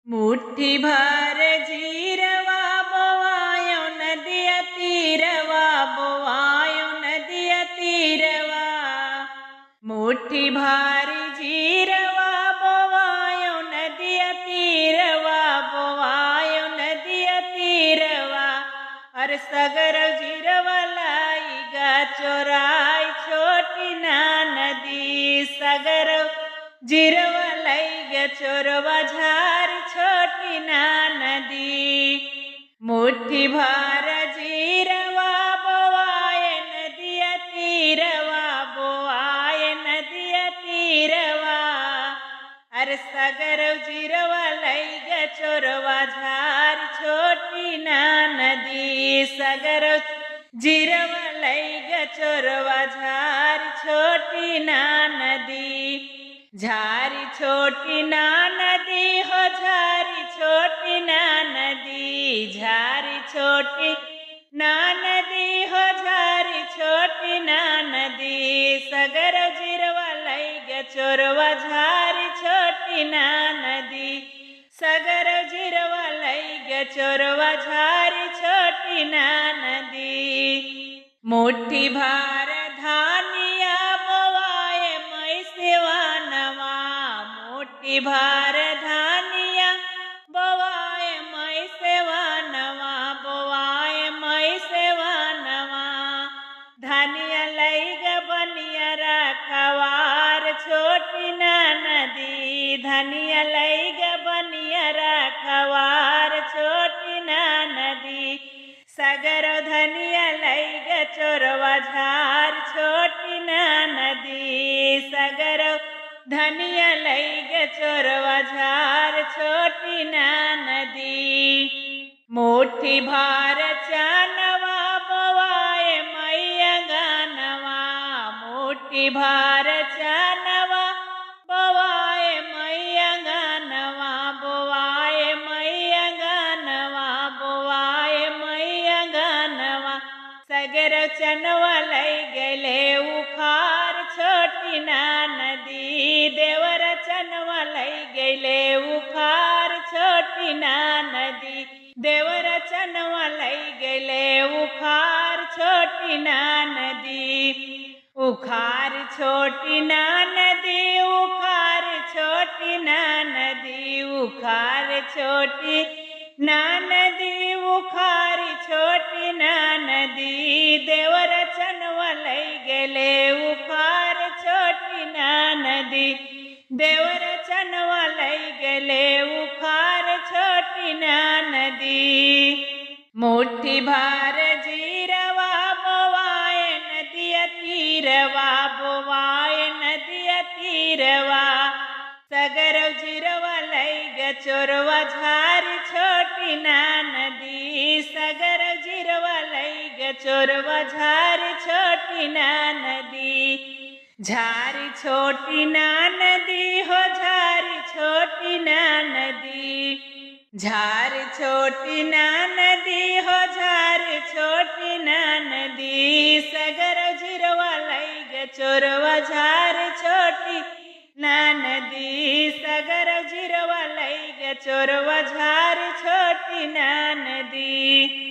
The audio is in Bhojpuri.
मुट्ठी भर जीरवा बोवायो नदिया तीरवा बोवायो नदिया तीरवा। मुट्ठी भारी जीरवा बोवायो नदिया तीरवा बोवायो नदिया तीरवा। अरे सगर जीरवा लाई गा चोराई छोटी ना नदी। सगर जीरवा लाई गा चोरवा झार छोटी ना नदी। मुट्ठी भर जीरवा बोवाए नदिया तीरवा बोवाए नदिया तीरवा। अरे सगर जीरवा लाई गा चोरवा झार छोटी ना नदी। सगर जीरवा लाई गा चोरवा झार छोटी ना नदी। झारी छोटी ना नदी हो झारी छोटी ना नदी। झारी छोटी ना नदी हो झारी छोटी ना नदी। सगर जीरवा लाई गा चोरवा झारी छोटी ना नदी। सगर जीरवा लाई गा चोरवा झारी छोटी ना नदी। मुट्ठी भार धानिया बोवाए मैसेवा नवा। मुट्ठी भार धानिया बोवाए मैसेवा नवा बोवाए मैसेवा नवा। धानिया लाई गा बनिया रखवार छोटी ना नदी। धनिया लाई गा बनिया रखवार छोटी ना नदी। सगर धनिया लाई गा चोरवा झार छोटी ना नदी। सगर धनिया लाई गा चोरवा झार छोटी ना नदी। मुट्ठी भार चानवा बोवाए मैया गानवा। मुट्ठी भार चानवा बोवाए मैया गानवा बोवाए मैया गानवा बोवाए मैया गानवा। सगर चनवा लाई गले उखार छोटी ना नदी। देवर चनवा लाई गले उखार छोटी ना नदी। देवर चनवा लाई गले उखार छोटी ना नदी। उखार छोटी ना नदी उखार छोटी ना नदी। उखार छोटी ना नदी उखार छोटी ना नदी। देवर चनवा लाई गले उखार छोटी ना नदी। देवर चनवा लाई गले उखार छोटी ना नदी। मुट्ठी भार जीरवा बोवाए नदिया तीरवा बोवाए नदिया तीरवा। सगर जीरवा लाई गा चोरवा झारी छोटी ना नदी। सगर जीरवा लाई गा चोरवा झारी छोटी ना नदी। झारी छोटी ना नदी हो झारी छोटी ना नदी। झारी छोटी ना नदी हो झारी छोटी ना नदी। सगर जीरवा लाई गा चोरवा झारी छोटी ना नदी। सगर जीरवा लाई गा चोरवा झारी छोटी ना नदी।